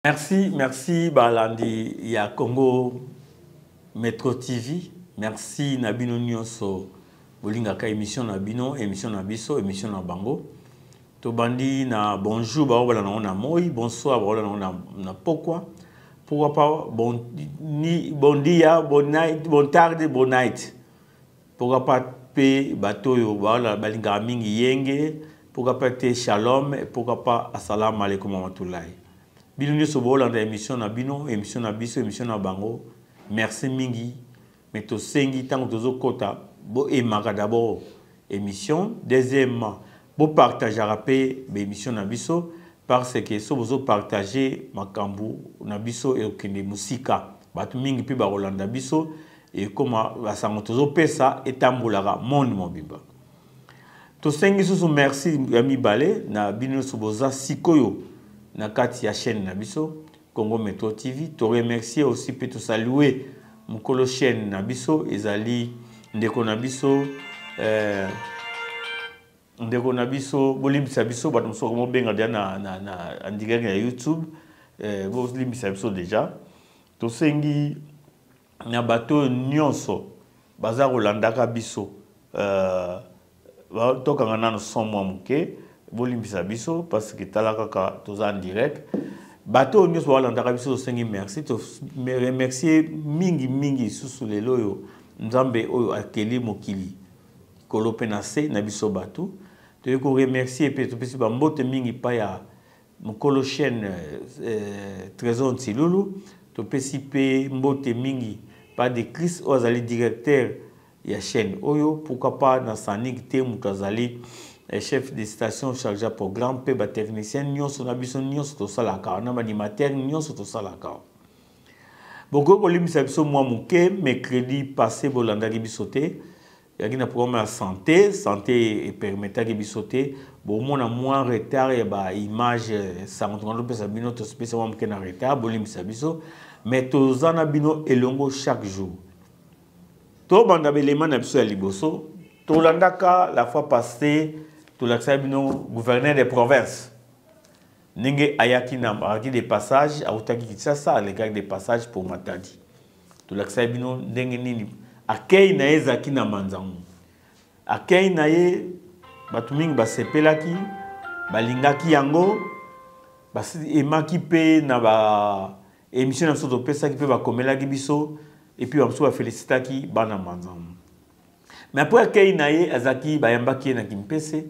Merci Balandi ya Congo Metro TV. Merci Nabino Nyonso Bolingaka émission Nabino, émission Nabiso, émission Nabango. Tobandi na bonjour baola na moi, bonsoir baola na pourquoi pas bon dia, bon night, bon tarde, bon night. Pourquoi pas pe bato yo baola balinga mingi yenge, pourquoi pas te shalom, pourquoi pas assalamu alaikum wa rahmatullahi. Bienvenue sur la émission Nabino, émission Nabiso, émission Nabango. Merci mingi. Mais to sengi tant que tozo kota, bo e maka d'abord émission. Deuxièmement, bo partager rapé émission Nabiso parce que so bozo partager makambu Nabiso et okende musika. Batu mingi pe ba Rolanda biso et comment la sango tozo pesa et tambolara monde mobimba. To sengi susu merci ami balé na bino so boza sikoyo. Na kati ya chaîne Nabiso Congo Metro TV. To remercier aussi peut saluer mukolo chaîne Nabiso ezali ndeko Nabiso bolimbisa biso bato mso mo benga dia na andiganga ya YouTube bolimbisa biso déjà to sengi na bato nyonso baza kolandaka biso ba toka ngana no somwa muke bolimbisa biso parce que talaka toza en direct bato nyonso balandaka biso sengi merci to remercier mingi susu lelo yo nzambe oyo akeli mokili kolope na se na biso bato to ko remercier pe to pesi ba mbote mingi pa ya mokolo chaîne Trésor Ntilulu to pesi pe mbote mingi pa de Chris ozali directeur ya chaîne oyo pourquoi pas na sanik te mutazali chef de station chargé programme pe ba technicien nyonso na biso nyonso to salaka na animateur nyonso to salaka boko kolimisa biso mwa muke mercredi passé bolanda bisoté yaki na programme ya santé et permettre bisoté bo mona moins retard ya ba image sangondo pesa bino to spécialement muke na retard bolimisa biso mais to zana bino elongo chaque jour to banda belema na biso ya liboso to landaka la fois passée tout l'accès gouverneur des provinces. Ninge ayaki na maraki des passages, autaki Kinshasa à l'égard des passages pour Matadi. Tout l'accès bino ndenge nini akei na ezaki na manzangu. Akei na ye batu mingi basepelaki, balingaki yango, basi emaki pe na ba émission na soto pesa ki pe ba komelaki biso et puis bamso ba félicitaki bana manzangu. Mais après akei na ye azaki bayambaki na Kimpese.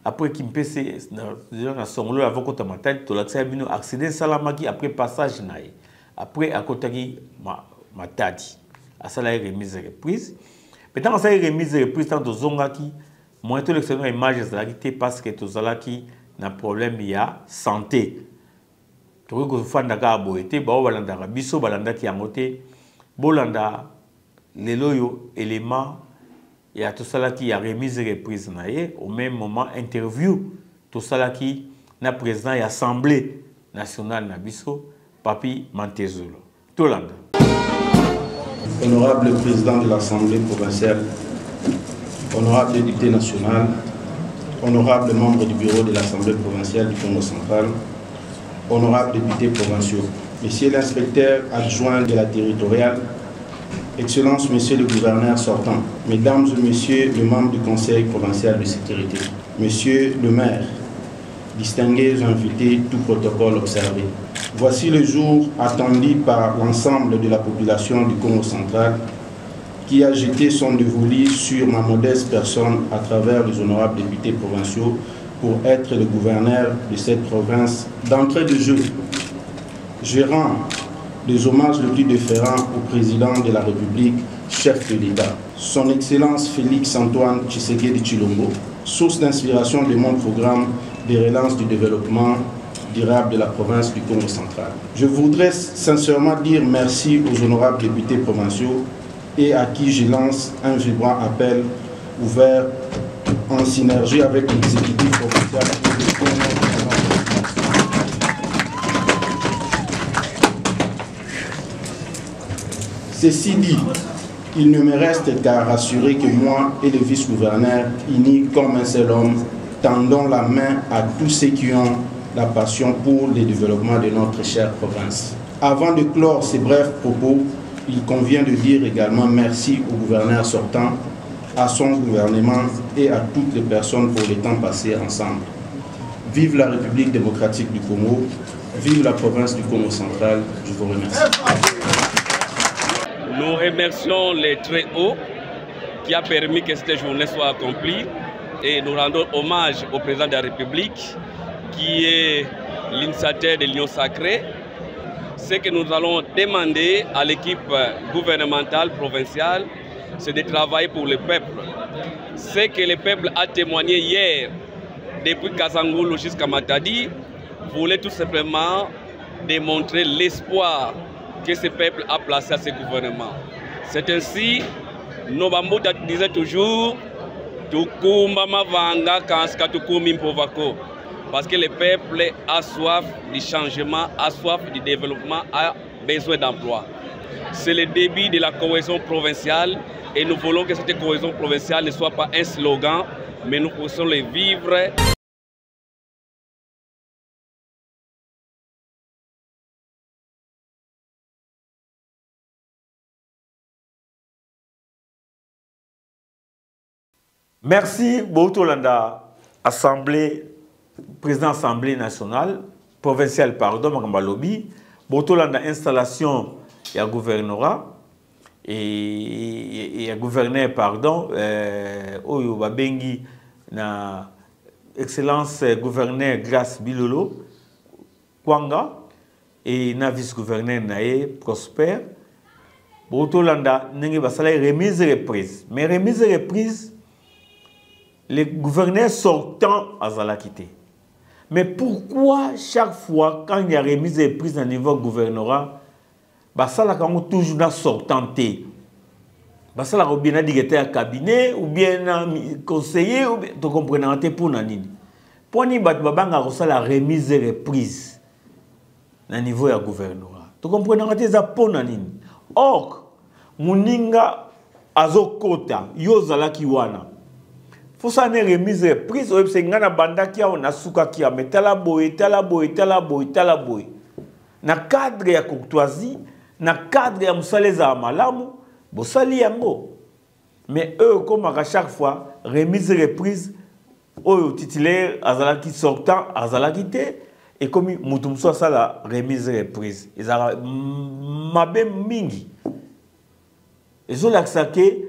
Après Kimpese na songolo avant kota Matadi to l'accès bino accident salamaki après passage nae après akotaki Matadi asala remise reprise peut-être ça remise reprise tant to zongaki moins to l'excellent image zalaki parce que to zalaki na problème ya santé to ko fanda ka boete ba balanda biso balanda ki yangote bolanda lelo yo élément et à tout ça qui a remise reprise naie au même moment interview tout ça qui na président et assemblée nationale nabiso Papi Mantezolo Tolanda. Honorable président de l'Assemblée provinciale, honorable député national, honorable membre du bureau de l'Assemblée provinciale du Congo central, honorable député provinciaux, monsieur l'inspecteur adjoint de la territoriale, Excellences, Monsieur le gouverneur sortant, Mesdames et Messieurs les membres du Conseil provincial de sécurité, Monsieur le maire, distingués invités, tout protocole observé. Voici le jour attendu par l'ensemble de la population du Congo central qui a jeté son dévolu sur ma modeste personne à travers les honorables députés provinciaux pour être le gouverneur de cette province. D'entrée de jeu, je rends les hommages les plus déférents au président de la République, chef de l'État, son Excellence Félix Antoine Tshisekedi Tshilombo, source d'inspiration de mon programme de relance du développement durable de la province du Congo central. Je voudrais sincèrement dire merci aux honorables députés provinciaux et à qui je lance un vibrant appel ouvert en synergie avec l'exécutif provincial. Ceci dit, il ne me reste qu'à rassurer que moi et le vice-gouverneur, unis comme un seul homme, tendons la main à tous ceux qui ont la passion pour le développement de notre chère province. Avant de clore ces brefs propos, il convient de dire également merci au gouverneur sortant, à son gouvernement et à toutes les personnes pour le temps passé ensemble. Vive la République démocratique du Congo, vive la province du Congo central, je vous remercie. Nous remercions les très hauts qui a permis que cette journée soit accomplie et nous rendons hommage au président de la République qui est l'initiateur de l'Union sacrée. Ce que nous allons demander à l'équipe gouvernementale provinciale, c'est de travailler pour le peuple. Ce que le peuple a témoigné hier, depuis Kasangoulou jusqu'à Matadi, voulait tout simplement démontrer l'espoir que ce peuple a placé à ce gouvernement. C'est ainsi, Nobambouta disait toujours, Tukumba Mavanga Kanska Tukumi Mpovako. Parce que le peuple a soif du changement, a soif du développement, a besoin d'emploi. C'est le début de la cohésion provinciale et nous voulons que cette cohésion provinciale ne soit pas un slogan, mais nous puissions le vivre. Merci, Boutolanda, président Assemblée nationale, provinciale, pardon, Makambalobi, Boutolanda, installation et gouvernorat, et gouverneur, pardon, Oyo Babengi, na excellence gouverneur Grace Bilolo, Kwanga, et na vice-gouverneur Nae Prosper, Boutolanda, n'engue basala remise et reprise. Mais remise et reprise, les gouverneurs sortants à Zalakité. Mais pourquoi chaque fois, quand il y a remise et prise à niveau gouvernorat, ça la toujours dans sortanté? Ça la bien dit à cabinet ou bien conseiller ou bien tu comprends pour nanini. Pour ni bat babanga la remise et reprise à niveau ya gouvernorat. Tu comprends ça pour nanini. Or, muninga azokota yo zalaki wana. Faut ça ne remise prise au ngana banda kia on suka kia metala boy na cadre ya courtoisie na cadre ya musaleza malamu bosali yango mais eux comme à chaque fois remise reprise au titulaire azalaki sortant azalaki te et comme mutumso ça la remise reprise ezala mabe mingi ezolakisa ke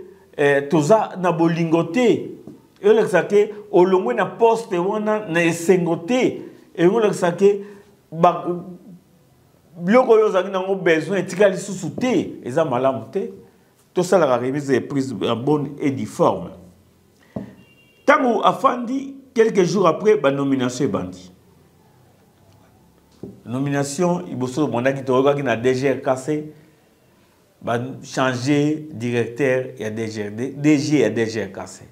toza na bolingote. Et on a dit au long na poste wana na esengote et on a dit ba biloko yo zaki nango besoin etikali susu te eza malamu te to sala la remise et prise en bonne et due forme. Tango afandi quelques jours après ba nomination bandi. Nomination iboso mondaki to ki na DGRKC ba changer directeur et DG et DGRKC.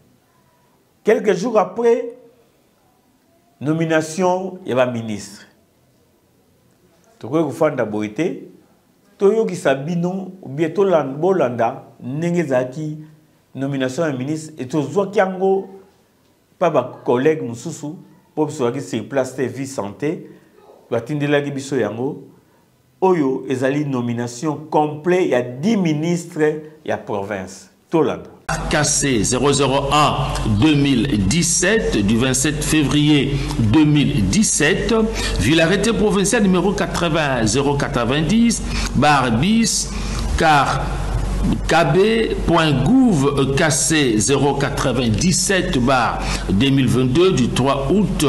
Quelques jours après, nomination, il y a un ministre. Tu vois que Fanda Boité, Toyo qui Sabino, ou bien Bolanda, Nengezaki, nomination un ministre, et tu vois Kiango, pas ma collègue Moussoussou, pour que c'est place de vie santé, Batindela Gibiso Yango, Oyo, ezali nomination complète, il y a 10 ministres, il y a province. Tolanda. KC 001-2017 du 27 février 2017, vu l'arrêté provincial numéro 80-090 bar bis car KB.gouv KC 097 bar 2022 du 3 août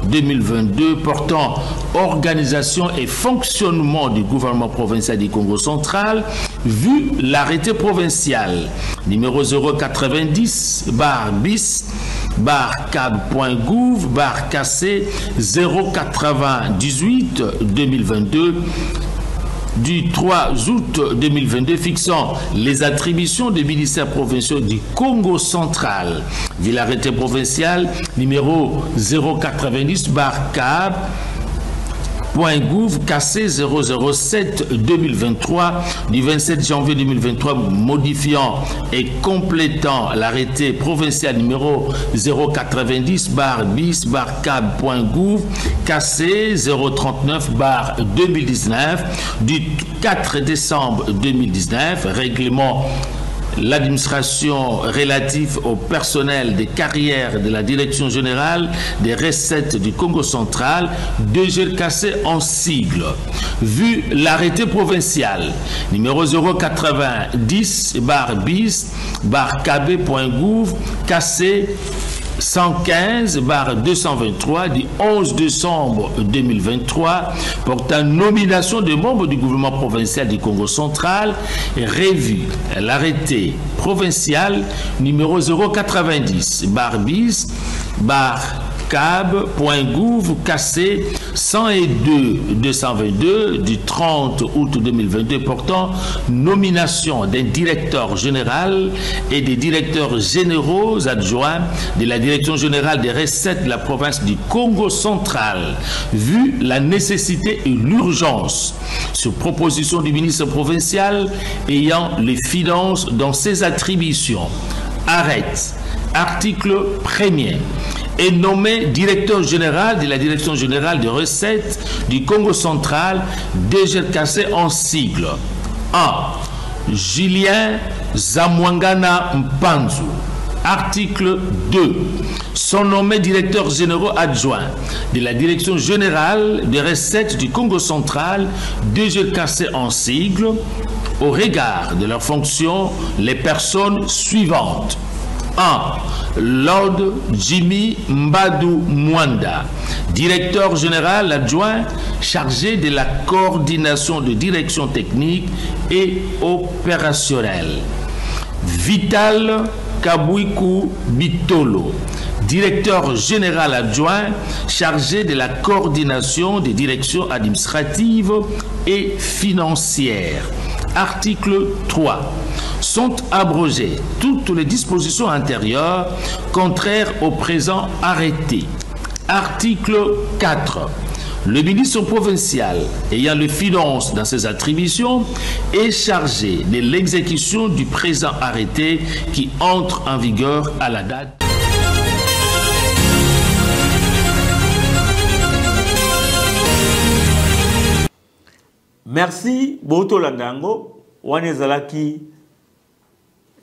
2022 portant organisation et fonctionnement du gouvernement provincial du Congo central, vu l'arrêté provincial numéro 090 bar bis bar cab.gouv bar KC 098 2022 du 3 août 2022 fixant les attributions des ministères provinciaux du Congo central, vu l'arrêté provincial numéro 090 bar CAB KC 007-2023 du 27 janvier 2023 modifiant et complétant l'arrêté provincial numéro 090/bis/cab.gouv KC 039/2019 du 4 décembre 2019, règlement l'administration relative au personnel des carrières de la Direction générale des recettes du Congo central, DGRCC en sigle. Vu l'arrêté provincial numéro 090/bis/kb.gouv KC 115/223 du 11 décembre 2023 portant nomination des membres du gouvernement provincial du Congo central et revu l'arrêté provincial numéro 090/bis/cab.gouv KC 102/222 du 30 août 2022 portant nomination d'un directeur général et des directeurs généraux adjoints de la Direction générale des recettes de la province du Congo central, vu la nécessité et l'urgence, sur proposition du ministre provincial ayant les finances dans ses attributions. Arrête. Article 1er. Est nommé directeur général de la Direction générale des recettes du Congo central, DGRCC en sigle. 1. Julien Zamwangana Mpanzu. Article 2. Sont nommés directeurs généraux adjoints de la Direction générale des recettes du Congo central, DGRCC en sigle, au regard de leurs fonctions, les personnes suivantes. 1. Lord Jimmy Mbadou Mwanda, directeur général adjoint chargé de la coordination de direction technique et opérationnelle. Vital Kabouikou Bitolo, directeur général adjoint chargé de la coordination des directions administratives et financières. Article 3. Sont abrogées toutes les dispositions antérieures contraires au présent arrêté. Article 4. Le ministre provincial ayant les finances dans ses attributions est chargé de l'exécution du présent arrêté qui entre en vigueur à la date. Merci Boto Landango, Wanezalaki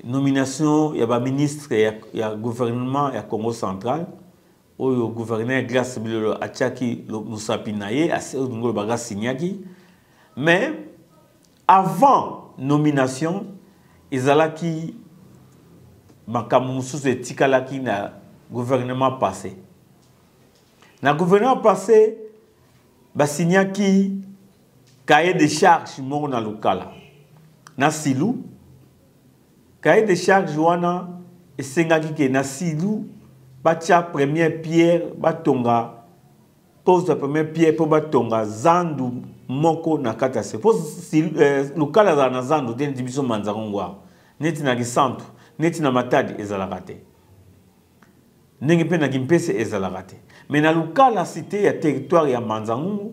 nomination ya ba ministre ya gouvernement ya Congo central, oyo gouverneur Glace Bilolo Achaki Musapinaye, Ngolo Baga Signaki. Mais avant nomination, Izalaki Makamusu Tikalaki na gouvernement passé. Na gouvernement passé, Basignaki cahier de charge moko na lukala na silu cahier de charge wana esengaki ke na silu batia première pierre batonga pose la première pierre pour batonga zandu moko na kata se pose lukala za na zandu den dibiso manzangwa neti na gisantu neti na matadi ezalaka te ndenge pe na gimpese ezalaka te mais na lukala cité ya territoire ya manzangu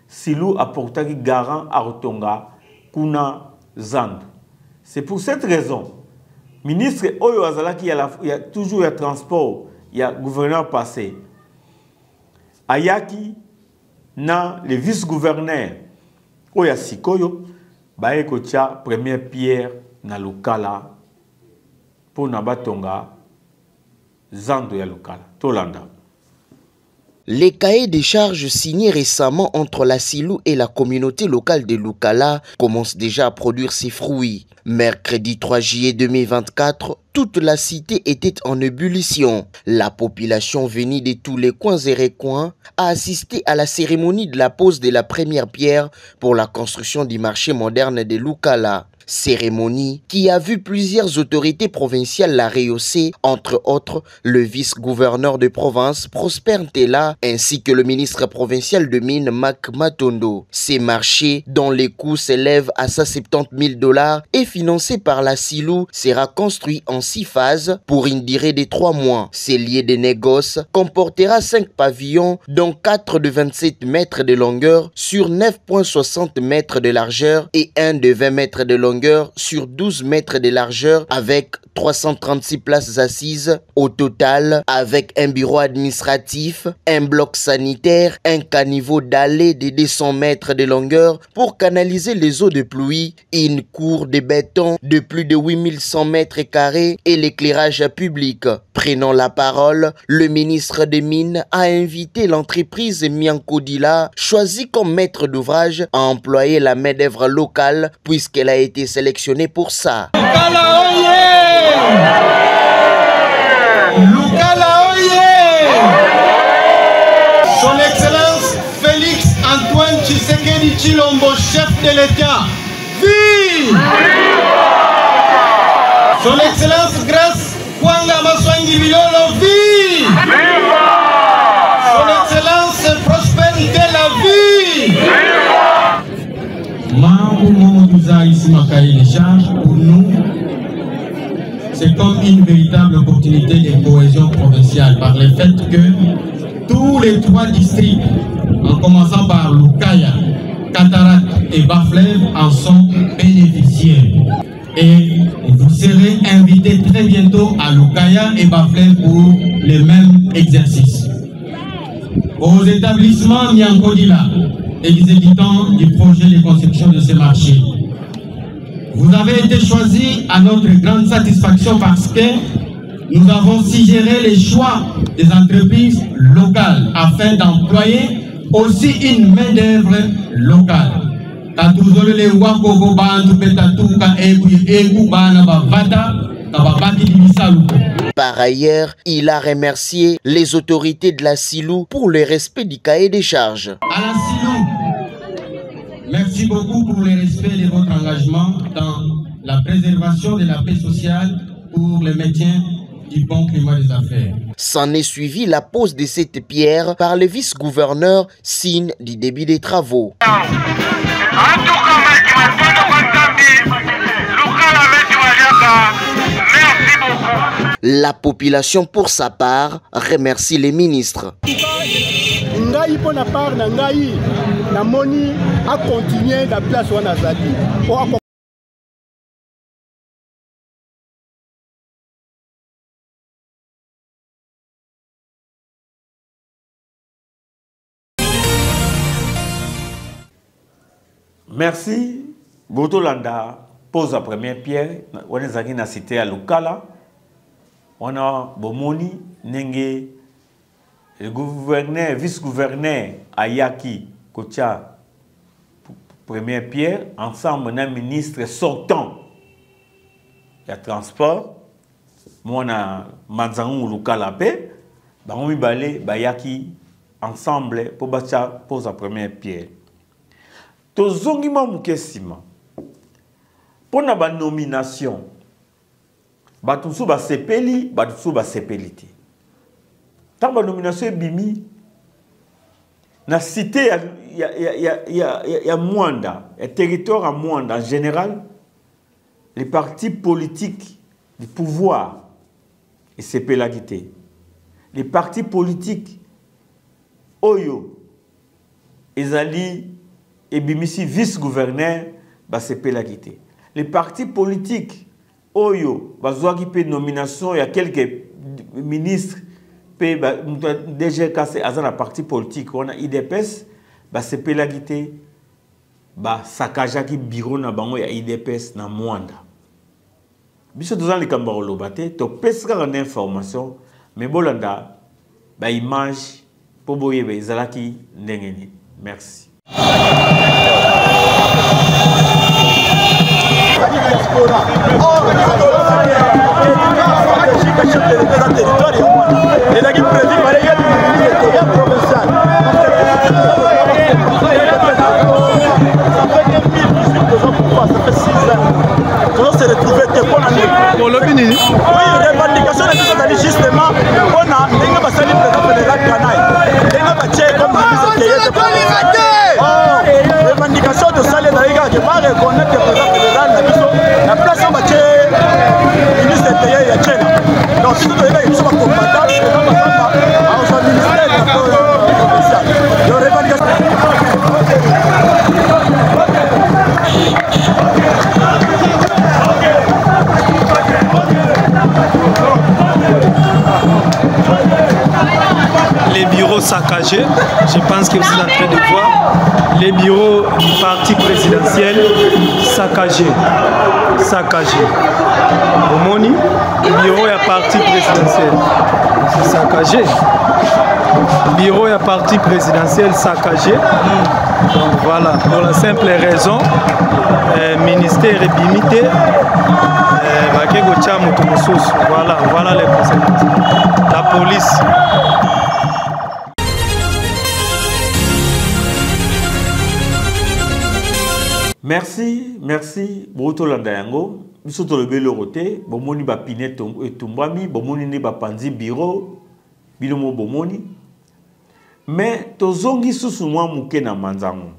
Silou apportaki garant à Rotonga Kuna Zandu. C'est pour cette raison, ministre Oyo Azalaki, il y a toujours le transport, il y a gouverneur passé. Ayaki, na le vice-gouverneur Oya Sikoyo, bae kotia première pierre na Lukala pour Nabatonga Zandu ya Lukala. Tolanda. Les cahiers des charges signés récemment entre la Silou et la communauté locale de Lukala commencent déjà à produire ses fruits. Mercredi 3 juillet 2024, toute la cité était en ébullition. La population venue de tous les coins et recoins a assisté à la cérémonie de la pose de la première pierre pour la construction du marché moderne de Lukala. Cérémonie qui a vu plusieurs autorités provinciales la rehausser, entre autres le vice-gouverneur de province Prosper Ntela ainsi que le ministre provincial de mines Mac Matondo. Ces marchés, dont les coûts s'élèvent à 170 000 $ et financé par la SILU, sera construit en 6 phases pour une durée de 3 mois. Ces lieux de négoce comportera 5 pavillons, dont 4 de 27 mètres de longueur sur 9,60 mètres de largeur et un de 20 mètres de longueur sur 12 mètres de largeur avec 336 places assises au total, avec un bureau administratif, un bloc sanitaire, un caniveau d'allée de 200 mètres de longueur pour canaliser les eaux de pluie, une cour de béton de plus de 8100 mètres carrés et l'éclairage public. Prenant la parole, le ministre des Mines a invité l'entreprise Miankodila, choisie comme maître d'ouvrage, à employer la main-d'œuvre locale puisqu'elle a été sélectionnée pour ça. Son Excellence Félix Antoine Tshisekedi Tshilombo, chef de l'État. Vive! Son Excellence Grace Kwanga Maswangi Bilolo, vive! Son Excellence Prospérité la vie! Mambo Momodouza ici Makaï les charges pour nous. C'est comme une véritable opportunité de cohésion provinciale par le fait que tous les 3 districts, en commençant par Lukaya, Cataract et Bas-Fleuve, en sont bénéficiaires. Et vous serez invités très bientôt à Lukaya et Bas-Fleuve pour les mêmes exercices. Aux établissements Miankodila, exécutant du projet de construction de ces marchés, vous avez été choisis à notre grande satisfaction parce que nous avons suggéré les choix des entreprises locales afin d'employer aussi une main-d'œuvre locale. Par ailleurs, il a remercié les autorités de la SILU pour le respect du cahier des charges. À la SILU, merci beaucoup pour le respect de votre engagement dans la préservation de la paix sociale pour le maintien du bon climat des affaires. S'en est suivi la pose de cette pierre par le vice-gouverneur, signe du début des travaux. La population, pour sa part, remercie les ministres. Ngai pour la part na ngai na moni a continuer la place où on a zali. Merci. Botolanda pose la première pierre. On est allé dans la cité à Lukala. On a Bomoni, Nenge, le gouverneur, vice-gouverneur Ayaki, Kocha, première pierre. Ensemble, on a un ministre sortant. Il y a transport. Moi, on a Manzangou Lukala Pe. On a balé Bayaki ensemble pour pose la première pierre. Tozongi Mamukesima. Pour la nomination, Batoussou ba sepeli, Batoussou ba sepeliti. Tant la nomination est bimi, na cité il y a Mwanda, un territoire à Mwanda en général, les partis politiques du pouvoir et sepelagité. Les partis politiques Oyo, Ezali et Bimisi vice-gouverneur, ba sepelagité. Les partis politiques, Oyo, Bazouaki pe nomination, il y a quelques ministres, déjà cassé à la parti politique, on a IDPS, c'est Pelagité, Sakajaki bureau na bango ya IDPS na Mwanda. Biso tous les kambaro lobate, to pesca en information, mais bolanda, image, pour boye zalaki ndengeni. Merci. Ça fait 2018 que j'en peux pas, ça fait 6 ans. saccagés. Je pense que vous êtes en train de voir les bureaux du parti présidentiel saccagés. Au Moni, le bureau est parti présidentiel. C'est saccagé. Bureau et parti présidentiel saccagé. Donc voilà, pour la simple raison, ministère est limité. Voilà les conséquences. La police. Merci. Boto Landayango. Biso to le belo roté. Bomoni ba pinet etumbami. Bomoni ne ba panzi bureau. Bilomo bomoni. Mais tozongi susu mwa muke na manzango.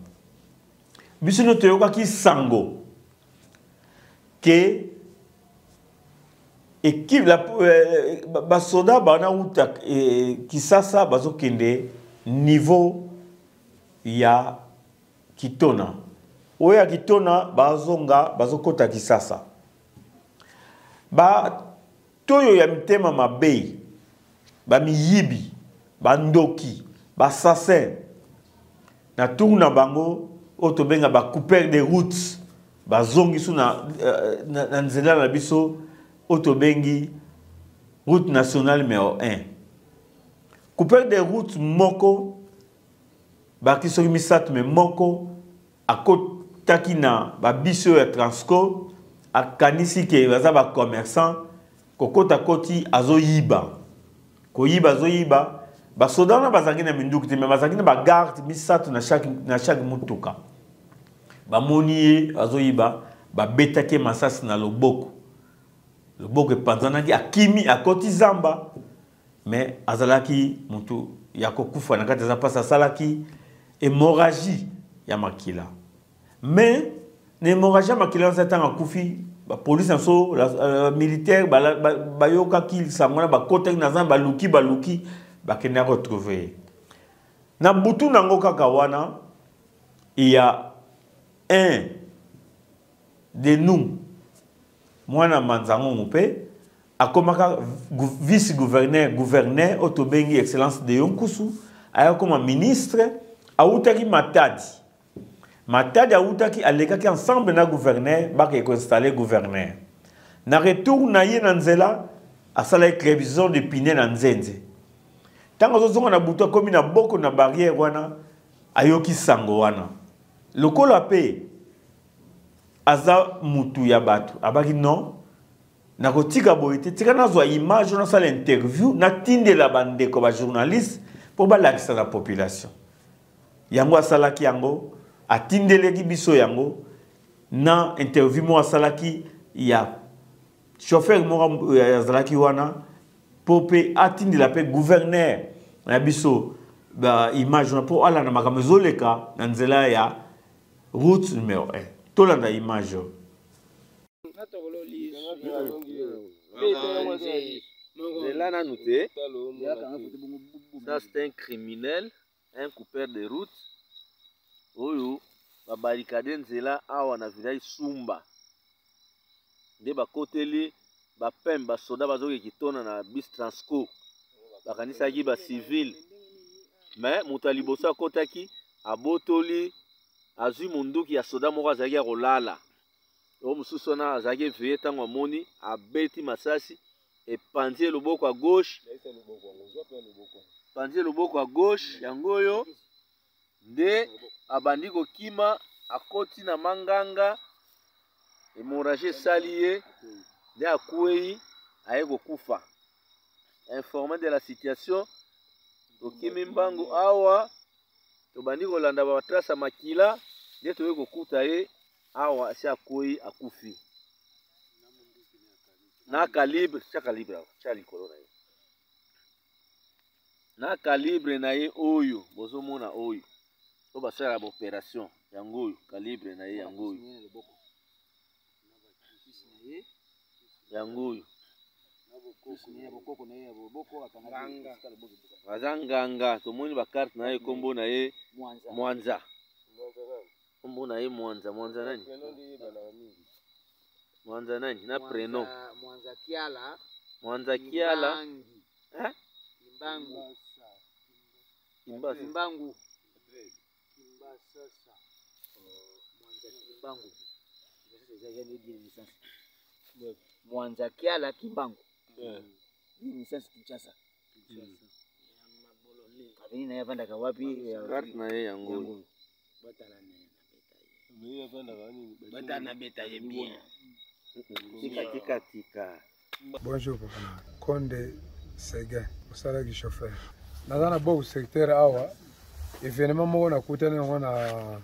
Biso no toyoka ki sango. Que équipe la basoda bana uta kisasa bazo kende niveau ya kitona. Oya kitona bazonga bazokota kisasa. Ba toyo ya mitema mabei. Ba miyibi, ba ndoki, ba sasen. Na tourna bango otobenga ba couper des routes. Ba zongi su na nzela na biso otobengi route nationale numéro 1. Couper des routes moko ba kisoki misatu me moko akotaki na ba biso ya Transco akanisi ke baza ba commerçant kokota koti azoyiba. Koyiba azoyiba ba soda na bazangi na minduki te me bazangi na ba garde misatu na chaque mutuka. Ba moni azoyiba ba betake masasi na loboko. Loboko epanzanaki akimi akoti zamba mais azalaki mutu yakokufa na kati za pasa salaki hémorragie ya makila. Mais l'hémorragie ya makila en temps akufi ba police enso militaire ba yoka ki samona ba kotek na zamba baluki ba kena retrouver. Na butu nango kaka wana il y a un de nous mwana manzango mpe akomaka vice-gouverneur otobengi excellence de Yonkusu aya comme ministre autaki Matadi autaki alekaki ensemble na gouverneur baki ko installer gouverneur na retour na ye na nzela asala révision de piné na nzenze tango zozonga na butu komi na boko na barrière wana ayoki sango wana lokola pe aza mutu ya batu abaki non na kotika boite tika nazwa image na sala interview na tindela bandeko ba journaliste pour balakisa la population yango asalaki yango atindeleki biso yango na interview mo asalaki ya chauffeur mo azalaki wana popé atindela pe gouverneur na biso ba image na po ala na makamezoleka na nzela ya route numéro 1 tolanda image ça c'est un criminel, un coupeur de route. Oyo ba barricade nzela awa na village Sumba. Nde ba koteli ba pembe ba soda bazoki kitona na bis Transco. Bakanisa ki ba civil. Mais mutali bosa kotaki abotoli azui munduki ya soda moko azaki ya kolala. O mususu na azaki veye tango amoni abeti masasi epanzie loboko à gauche. Panzie loboko à gauche yango oyo nde abandi kokima akoti na manganga hémorragie salié nde akwei aye kokufa. Informé de la situation tokimi mbangu awa tobandi kolanda ba trace makila nde toye kokuta ye awa si akwei akufi na calibre cha likolo na ye na calibre na ye oyo bozomona oyo to basala ba opération yango oyo calibre na ye yango oyo aza nganga tomoni bakarte na ye kombo na ye Mwanza kombo na ye Mwanza nani na prénom Mwanza Kiala Kimbangu. Mwanza Kiala Kimbangu. Ni sasa Kinshasa. Kabini na yapanda kwa wapi? Na yeye yangu. Bata na beta yebia. Tika. Bonjour papa. Konde Sega, osala ki chauffeur. Nazana beau secteur awa. Événement mo na kutana ngona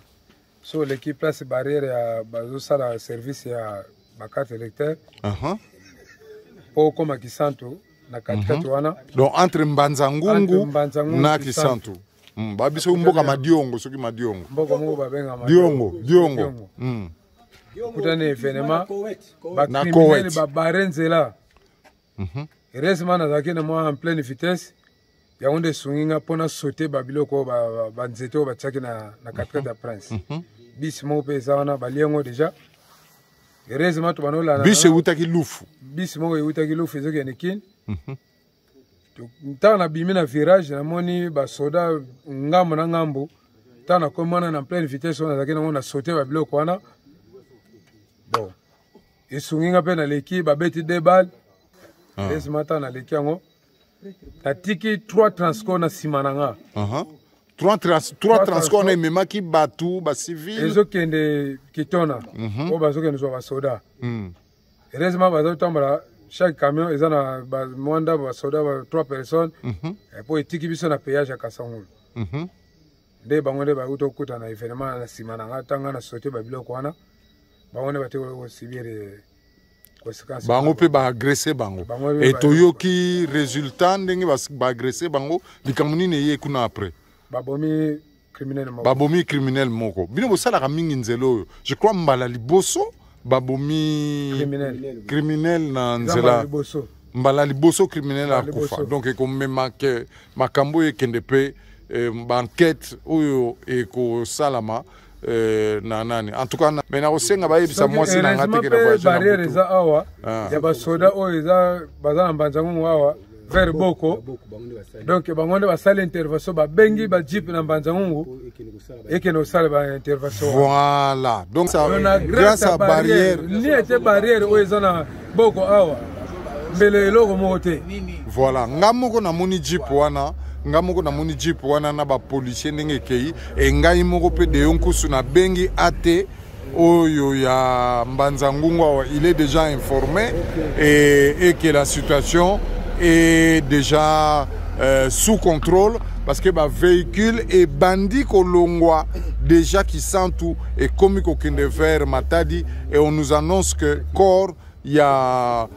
sur l'équipe place barrière ya bazo sala service ya bakarte électeur. Pour comme Kisantu na katikati wana. Donc entre Mbanzangungu na Kisantu. Babiso mboka madiongo soki madiongo. Mboka mo babenga madiongo. Diongo. Kutana événement na Koweït ba barenzela. Heureusement nazaki na moi en pleine vitesse. Ya onde sunginga pona sauter babiloko ba nzeto ba tsaki na katikati ya Prince. Bis mo pesa wana baliengo déjà. Heureusement to banola na bis utaki lufu. Bis mo utaki lufu ezoki nekin. Nta na bimi na virage na moni ba soda ngambo na ngambo. Ta na komana na pleine vitesse on azaki na sauter babiloko wana. Bon. Esunginga pe na leki ba beti 2 balles. Ce matin na leki yango. Tatiki 3 transcorts na simananga. 3 transcorts na mema ki batu ba civil. Ezo kende kitona. O bazo kende so ba soda. Heureusement bazo tambala chaque camion ezana ba mwanda ba soda ba 3 personnes. Et pour etiki biso na péage ya Kasangulu. Nde bango nde ba utokuta na événement na simananga tanga na sauter ba biloko wana. Bango nde bate ko sibire. Bango pe ba agresser bango. Et toyoki résultat ndenge ba agresser bango likamuni ne ye kuna après. Babomi criminel moko. Bino bosala ka mingi nzelo. Je crois mbala liboso babomi criminel na nzela. Mbala liboso criminel akufa. Donc eko mema ke makambo e kende pe ba enquête oyo eko salama. Nanani en tout cas mais na osenga ba yebisa mwasi na ngate ke na voyage na barrière za awa ya ba soda o eza bazana mbanzangu awa vers Boko donc bangonde ba sala intervention ba bengi ba jeep na mbanzangu ekeno sala ba intervention voilà donc ça grâce à barrière ni était barrière o eza na Boko awa mbele eloko mote voilà ngamoko na moni jeep wana ngamoko na moni jeep wana na ba policier ndenge kei e ngai moko pe de yonkusu na bengi ate oyo ya Mbanzangungu il est déjà informé et que la situation est déjà sous contrôle parce que ba véhicule et bandit kolongwa déjà qui sent tout et comme kokende vers Matadi et on nous annonce que corps il y a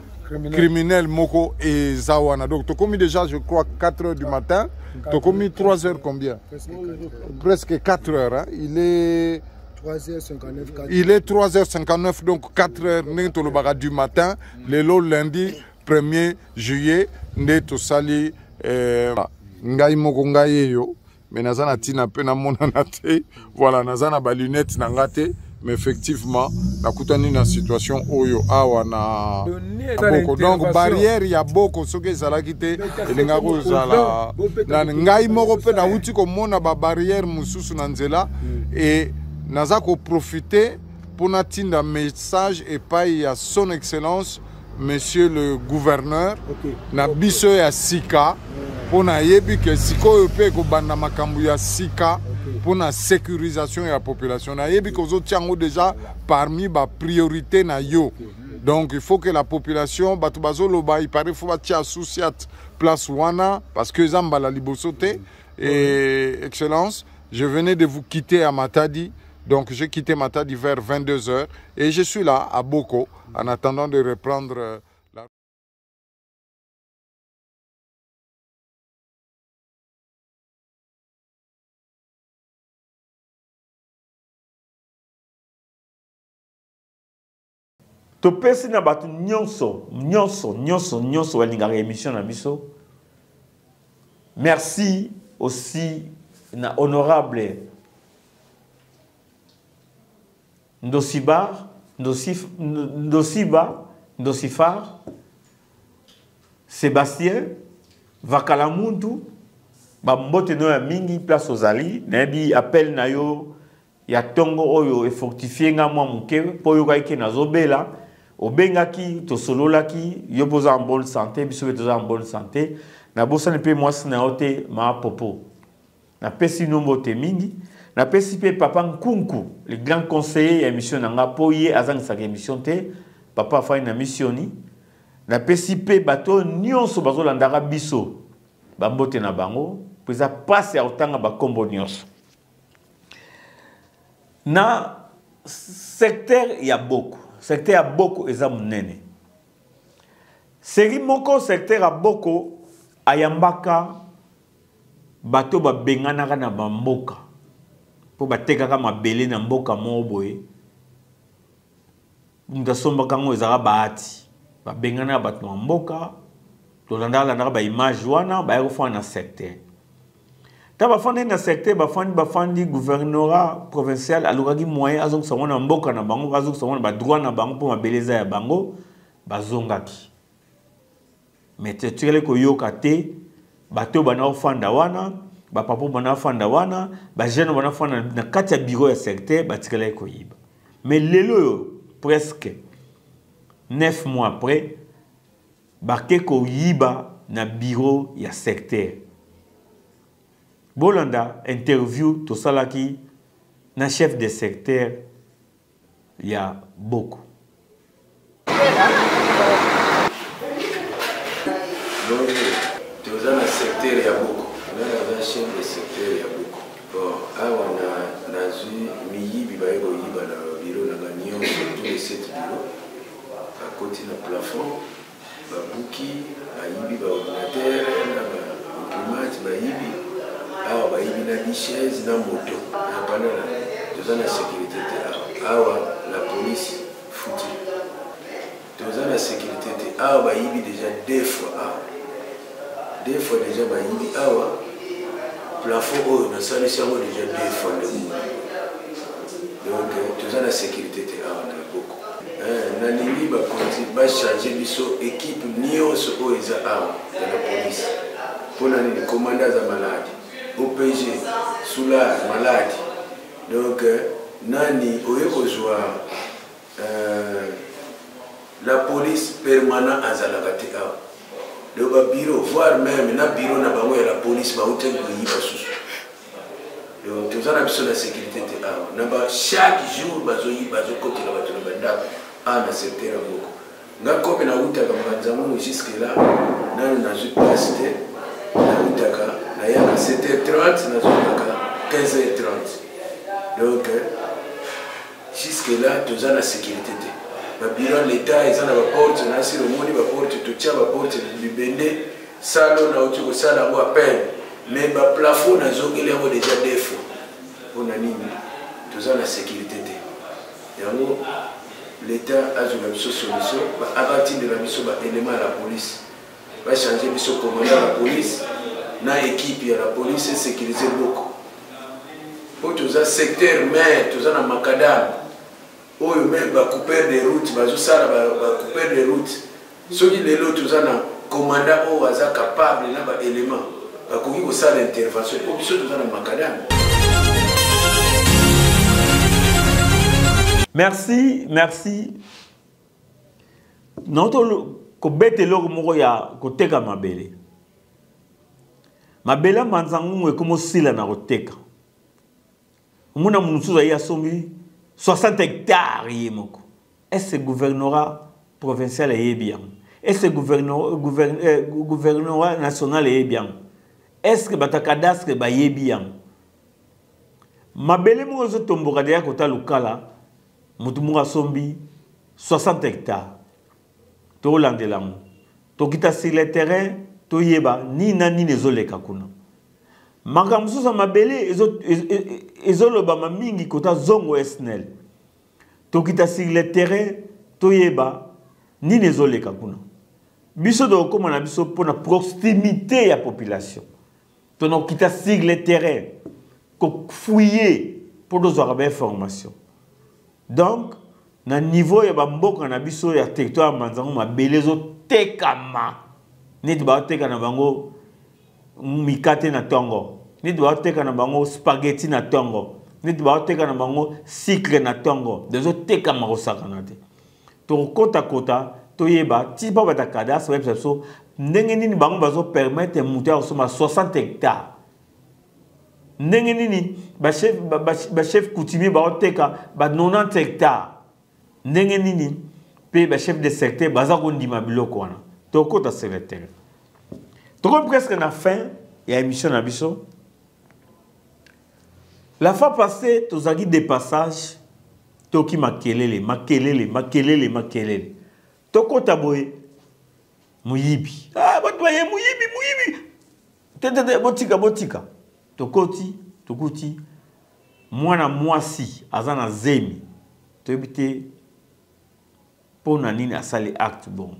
criminel moko et zawana. Donc tu as commis déjà je crois 4 h du matin, tu as commis 3 h combien? Presque 4 h hein? Il est 3h59. Il est 3h59 donc 4 h du matin le lundi 1er juillet nde sali ngai moko ngai yo mais nazana tina pe na mona na te voilà nazana ba lunettes na ngate. Mais effectivement, la koutani na situation oyo awa na boko donc barrière ya boko soki ezala kite elenga ko zala na ngai moko pe na uti ko mona ba barrière mususu na nzela et naza ko profiter pour na tinda message et pas ya son excellence monsieur le gouverneur na biso ya sika pour na yebi ke siko pe ko banda makambu ya sika pour la sécurisation de la population. Et déjà parmi les priorités na yo. Donc il faut que la population, il paraît qu'il faut associer place wana parce que Zambala libosote et excellence, je venais de vous quitter à Matadi. Donc j'ai quitté Matadi vers 22 h et je suis là à Boko en attendant de reprendre la... topesi na bato nyonso balingaka émission na biso. Merci aussi na honorable Ndosifar Sébastien Vakalamuntu bambote no ya mingi place ozali nayebi appel na yo ya tongo oyo effortifier nga mwa muke po yo kaike nazobela obengaki tosololaki yo poza en bonne santé biso toza en bonne santé na bosani pe mwasi na ote ma popo na pesi nombote mingi na pesi pe papa Nkunku le grand conseiller ya mission nanga po ye azangisaka émission te papa afai na missioni na pesi pe bato nyonso bazolandaka biso bambote na bango pesa passe ya otanga bakombo nyonso na secteur ya boko secteur ya boko eza munene seri moko secteur ya boko ayambaka bato babenganaka na bamboka po batekaka mabele na mboka moko boye mutu asombaka ngo ezaka baati babenganaka bato na mboka tolandaka baimage wana baya kofanda na secteur ta bafandi na secteur bafandi gouvernorat provincial alukaki moyen azongisa ngo na mboka na bango azongisa ngo na badroit na bango mpo mabele eza ya bango bazongaki mais tetukele koyoka te bato bana ofanda wana bapapo bana ofanda wana bajene bana ofanda na kati ya bureau ya secteur batikele koyiba mais lelo yo presque 9 mois après bake koyiba na bureau ya secteur bolanda interview tosalaki na chef de secteur ya boko donc toza na secteur ya boko na chef de secteur ya boko bon awa nazwi miyibi baye koyiba na bureau na ganyo tous les 7 bureaux à côté na plafond babuki bayibi ba ordinateur na imprimante bayibi awa bayibi na bichaise na moto apana toza na sécurité te awa la police fouti toza na sécurité te awa bayibi déjà deux fois déjà bayibi awa plafond oyo nasalisi yango déjà deux fois le monde donc toza na sécurité te awa na boko nalingi bachange biso équipe nyonso oyo eza awa ya la police mpona nini commanda za maladi OPG soulard maladi donc nani oye kozwa la police permanent azalaka te awa donc babureau voire même na bureau na bango ya la police bautaki koyiba susu donc toza na biso na sécurité te awa na chaque jour bazokotela bato na bandako na secteur ya boko nga kope nautaka mbanzango jusque là nano nazwi place te nautaka nayaka 7h30 nazokaka 15h30 donc jusque là toza na sécurité te babiro l'état eza na baporte nasi lomoni baporte totia baporte libende salo nauti kosala yango appel mais baplafond nazongeli yango déjà defo mpona nini toza na sécurité te yango l'état azwela biso solution abatindela biso baélément ya la police bachange biso commandant ya la police na équipe ya la police esécurize boko po toza secteur maire toza na makadam oyo même bacoupeur de route bazosala bacoupeur de route soki lelo toza na commandant oyo aza capable na baélément bakoki kosala intervention po biso toza na makadam. Merci. Noto ko bete loko moko ya koteka mabele. Mabele manzangu ekomo sila na koteka. Muna munusuza ya sombi 60 hectares yemoko. Est-ce gouvernorat provincial est bien? Est-ce gouvernorat national est bien? Est-ce que batakadastre ba bien? Mabele mo zo tomboka de kota lukala. Mutumunga sombi 60 hectares. To landelango. To kita sur le terrain, to yeba ni nani nezoleka kuna. Makamsusa mabele ezoloba mamingi kota zongo SNL. To kita sur le terrain, to yeba ni nezoleka kuna. Biso do koma na biso pona proximité ya population. To no kita sur le terrain ko fouiller pour nous avoir information. Donc, na niveau ya bamboka na biso ya territoire manzango mabele zo tekama. Neti ba teka na bango mikate na tongo. Neti baoteka na bango spaghetti na tongo. Neti baoteka na bango sucre na tongo. Dezo teka makosaka na te. To kota toyeba ti ba bata cadastre web so ndenge nini bango bazo permettre mutu ya kosoma 60 hectares. Ndenge nini ba chef coutumier baoteka ba 90 hectares. Ndenge nini pe ba chef de secteur baza kondima biloko wana. To kota secrétaire. To ko presque na fin ya émission na biso. La fois passée, tu as dit des passages, tu as makelele. Toko taboye, muyibi. Ah, batwaye muyibi. Botika. Tokoti. Mwana mwasi, azana zemi. Tobite, pona nini asali acte bon.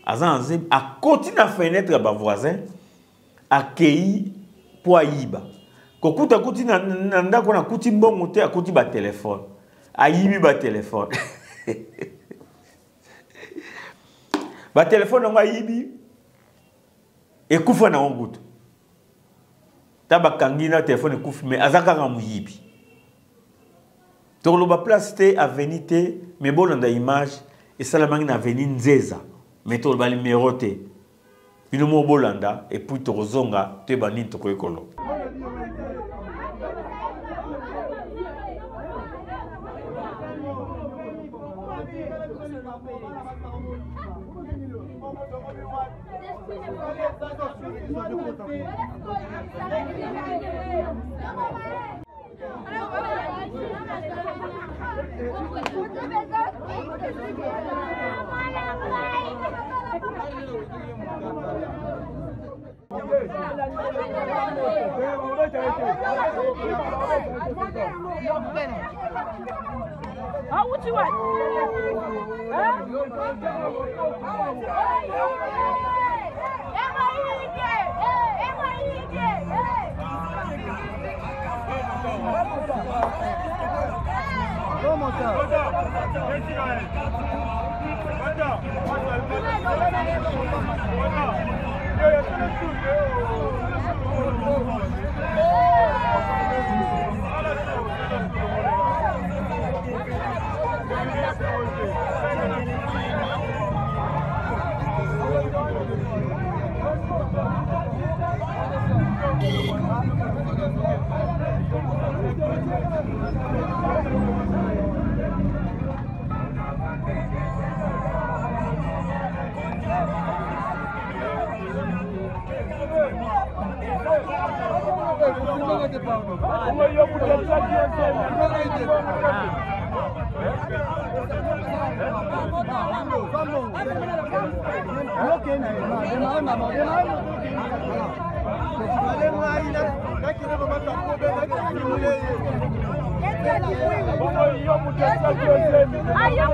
Azana zemi, a côté na fenêtre ba voisin, accueilli pour ayiba. Kokuta kuti na ndako na kuti mbongo te akuti ba téléphone. Ayibi ba téléphone. Ba téléphone ngo ayibi ekufa na ongutu. Taba kangina téléphone ekufi mais azaka nga muyibi. Tolo ba place te avenue te mais bolanda image et salamangi na avenue Nzeza. Mais tolo ba numéro te. Bino mo bolanda et puis to zonga te bani to koekolo. How would you like? Ayo,